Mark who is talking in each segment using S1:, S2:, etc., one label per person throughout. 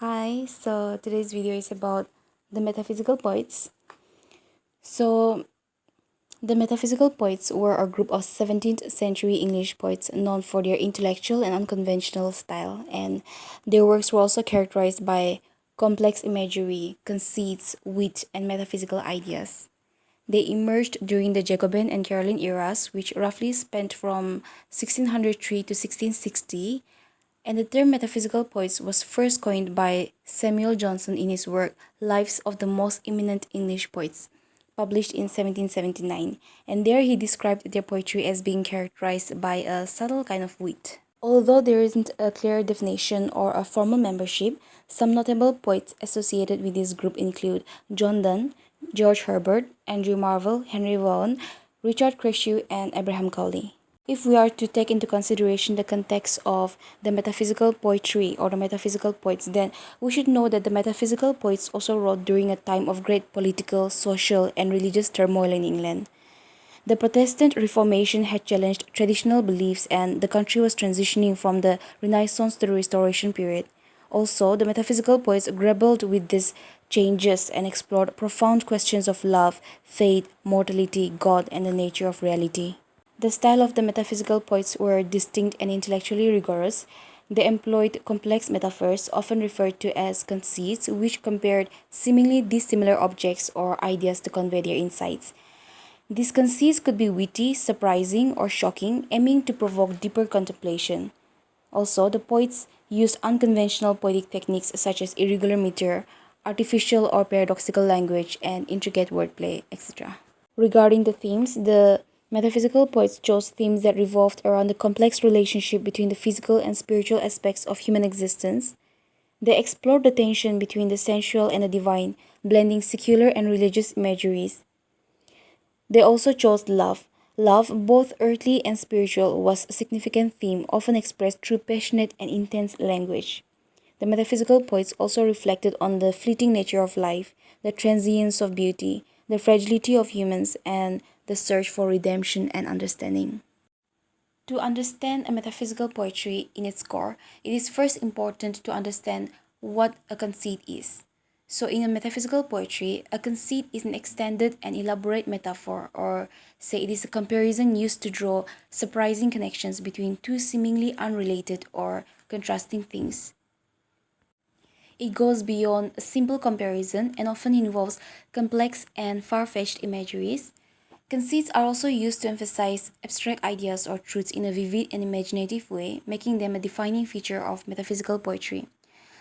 S1: Hi, so today's video is about the metaphysical poets. So, the metaphysical poets were a group of 17th century English poets known for their intellectual and unconventional style, and their works were also characterized by complex imagery, conceits, wit, and metaphysical ideas. They emerged during the Jacobean and Caroline eras, which roughly spanned from 1603 to 1660, and the term metaphysical poets was first coined by Samuel Johnson in his work Lives of the Most Eminent English Poets, published in 1779, and there he described their poetry as being characterized by a subtle kind of wit. Although there isn't a clear definition or a formal membership, some notable poets associated with this group include John Donne, George Herbert, Andrew Marvell, Henry Vaughan, Richard Creasue, and Abraham Cowley. If we are to take into consideration the context of the metaphysical poetry or the metaphysical poets, then we should know that the metaphysical poets also wrote during a time of great political, social, and religious turmoil in England. The Protestant Reformation had challenged traditional beliefs, and the country was transitioning from the Renaissance to the Restoration period. Also, the metaphysical poets grappled with these changes and explored profound questions of love, faith, mortality, God, and the nature of reality. The style of the metaphysical poets were distinct and intellectually rigorous. They employed complex metaphors, often referred to as conceits, which compared seemingly dissimilar objects or ideas to convey their insights. These conceits could be witty, surprising, or shocking, aiming to provoke deeper contemplation. Also, the poets used unconventional poetic techniques such as irregular meter, artificial or paradoxical language, and intricate wordplay, etc. Regarding the themes, the metaphysical poets chose themes that revolved around the complex relationship between the physical and spiritual aspects of human existence. They explored the tension between the sensual and the divine, blending secular and religious imageries. They also chose love. Love, both earthly and spiritual, was a significant theme, often expressed through passionate and intense language. The metaphysical poets also reflected on the fleeting nature of life, the transience of beauty, the fragility of humans, and the search for redemption and understanding. To understand a metaphysical poetry in its core, it is first important to understand what a conceit is. So, in a metaphysical poetry, a conceit is an extended and elaborate metaphor, or say it is a comparison used to draw surprising connections between two seemingly unrelated or contrasting things. It goes beyond a simple comparison and often involves complex and far-fetched imageries. Conceits are also used to emphasize abstract ideas or truths in a vivid and imaginative way, making them a defining feature of metaphysical poetry.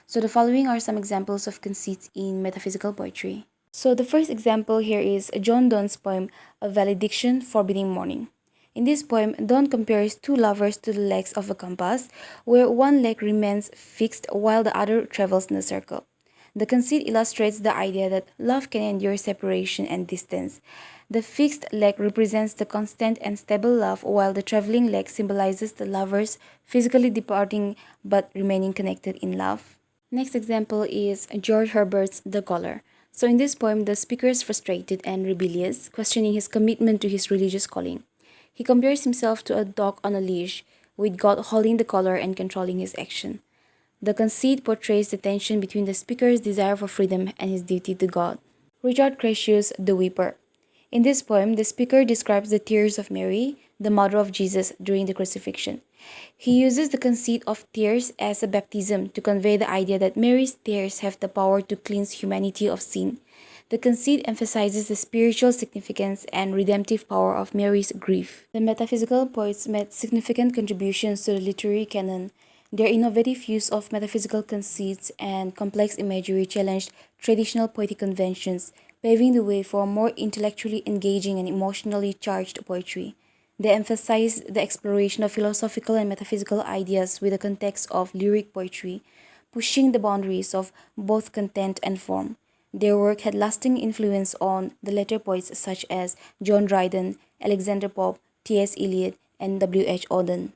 S1: So the following are some examples of conceits in metaphysical poetry. So the first example here is John Donne's poem, A Valediction Forbidding Morning. In this poem, Donne compares two lovers to the legs of a compass, where one leg remains fixed while the other travels in a circle. The conceit illustrates the idea that love can endure separation and distance. The fixed leg represents the constant and stable love, while the traveling leg symbolizes the lovers physically departing but remaining connected in love. Next example is George Herbert's The Collar. So in this poem, the speaker is frustrated and rebellious, questioning his commitment to his religious calling. He compares himself to a dog on a leash, with God holding the collar and controlling his action. The conceit portrays the tension between the speaker's desire for freedom and his duty to God. Richard Creasue's The Weeper. In this poem, the speaker describes the tears of Mary, the mother of Jesus, during the crucifixion. He uses the conceit of tears as a baptism to convey the idea that Mary's tears have the power to cleanse humanity of sin. The conceit emphasizes the spiritual significance and redemptive power of Mary's grief. The metaphysical poets made significant contributions to the literary canon. Their innovative use of metaphysical conceits and complex imagery challenged traditional poetic conventions, paving the way for more intellectually engaging and emotionally charged poetry. They emphasized the exploration of philosophical and metaphysical ideas with the context of lyric poetry, pushing the boundaries of both content and form. Their work had lasting influence on the later poets such as John Dryden, Alexander Pope, T.S. Eliot, and W.H. Auden.